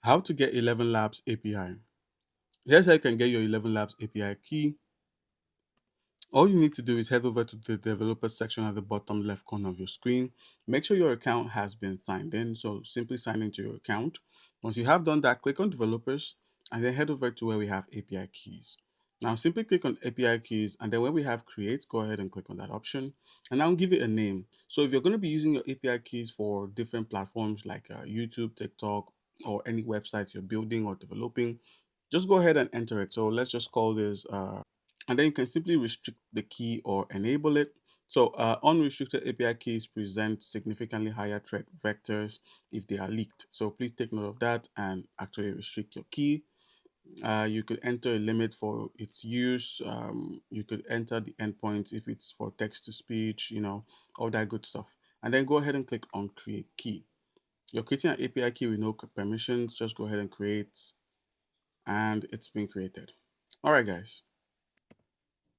How to get 11Labs API. Here's how you can get your 11Labs API key. All you need to do is head over to the developer section at the bottom left corner of your screen. Make sure your account has been signed in. So simply sign into your account. Once you have done that, click on developers and then head over to where we have API keys. Now simply click on API keys and then when we have create, go ahead and click on that option and I'll give it a name. So if you're going to be using your API keys for different platforms like YouTube, TikTok, or any websites you're building or developing, just go ahead and enter it. So let's just call this and then you can simply restrict the key or enable it. So unrestricted API keys present significantly higher threat vectors if they are leaked. So please take note of that and actually restrict your key. You could enter a limit for its use. You could enter the endpoints if it's for text to speech, all that good stuff. And then go ahead and click on create key. You're creating an API key with no permissions. Just go ahead and create and it's been created. All right, guys.